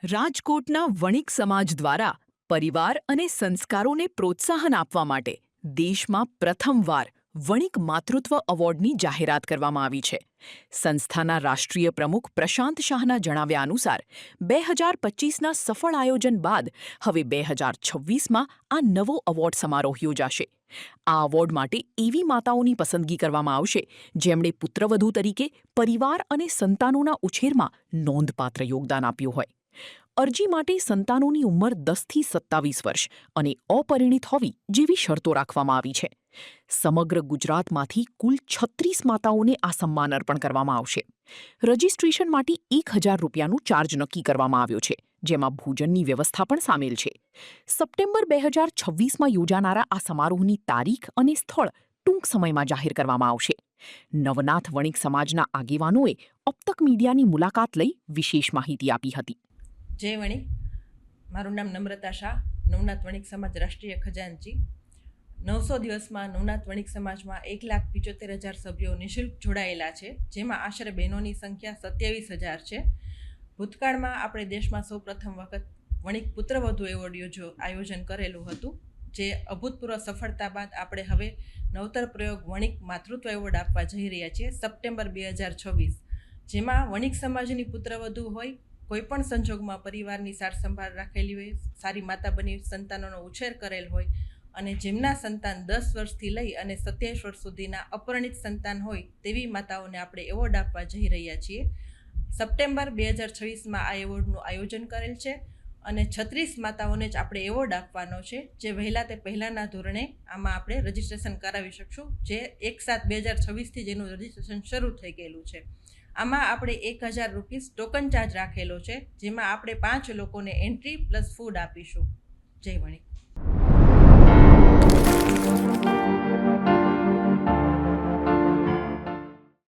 રાજકોટના વણિક સમાજ દ્વારા પરિવાર અને સંસ્કારોને પ્રોત્સાહન આપવા માટે દેશમાં પ્રથમવાર વણિક માતૃત્વ એવોર્ડની જાહેરાત કરવામાં આવી છે. સંસ્થાના રાષ્ટ્રીય પ્રમુખ પ્રશાંત શાહના જણાવ્યા અનુસાર 2025ના સફળ આયોજન બાદ હવે 2026માં આ નવો એવોર્ડ સમારોહ યોજાશે. આ એવોર્ડ માટે એવી માતાઓની પસંદગી કરવામાં આવશે જેમણે પુત્રવધુ તરીકે પરિવાર અને સંતાનોના ઉછેરમાં નોંધપાત્ર યોગદાન આપ્યું હોય. અરજી માટે સંતાનોની ઉંમર 10થી 27 વર્ષ અને અપરિણિત હોવી જેવી શરતો રાખવામાં આવી છે. સમગ્ર ગુજરાતમાંથી કુલ 36 માતાઓને આ સન્માન અર્પણ કરવામાં આવશે. રજિસ્ટ્રેશન માટે ₹1000 ચાર્જ નક્કી કરવામાં આવ્યો છે, જેમાં ભોજનની વ્યવસ્થા પણ સામેલ છે. સપ્ટેમ્બર 2026માં યોજાનારા આ સમારોહની તારીખ અને સ્થળ ટૂંક સમયમાં જાહેર કરવામાં આવશે. નવનાથ વણિક સમાજના આગેવાનોએ અબતક મીડિયાની મુલાકાત લઈ વિશેષ માહિતી આપી હતી. જય વણિક. મારું નામ નમ્રતા શાહ, નવનાથ વણિક સમાજ રાષ્ટ્રીય ખજાનચી. 900 દિવસમાં નવનાથ વણિક સમાજમાં 1,75,000 સભ્યો નિઃશુલ્ક જોડાયેલા છે, જેમાં આશરે બહેનોની સંખ્યા 27,000 છે. ભૂતકાળમાં આપણે દેશમાં સૌપ્રથમ વખત વણિક પુત્રવધુ એવોર્ડ આયોજન કરેલું હતું, જે અભૂતપૂર્વ સફળતા બાદ આપણે હવે નવતર પ્રયોગ વણિક માતૃત્વ એવોર્ડ આપવા જઈ રહ્યા છીએ સપ્ટેમ્બર 2026, જેમાં વણિક સમાજની પુત્રવધુ હોય, કોઈપણ સંજોગમાં પરિવારની સાર સંભાળ રાખેલી હોય, સારી માતા બની સંતાનોનો ઉછેર કરેલ હોય અને જેમના સંતાન 10 વર્ષથી લઈ અને 27 વર્ષ સુધીના અપરિણિત સંતાન હોય તેવી માતાઓને આપણે એવોર્ડ આપવા જઈ રહ્યા છીએ. સપ્ટેમ્બર 2026માં આ એવોર્ડનું આયોજન કરેલ છે અને 36 માતાઓને જ આપણે એવોર્ડ આપવાનો છે, જે પહેલાંના ધોરણે આમાં આપણે રજિસ્ટ્રેશન કરાવી શકશું, જે 1/7/2026થી જેનું રજિસ્ટ્રેશન શરૂ થઈ ગયેલું છે. આમાં આપણે ₹1000 ટોકન ચાર્જ રાખેલો છે, જેમાં આપણે 5 લોકોને એન્ટ્રી પ્લસ ફૂડ આપીશું. જય વણિક.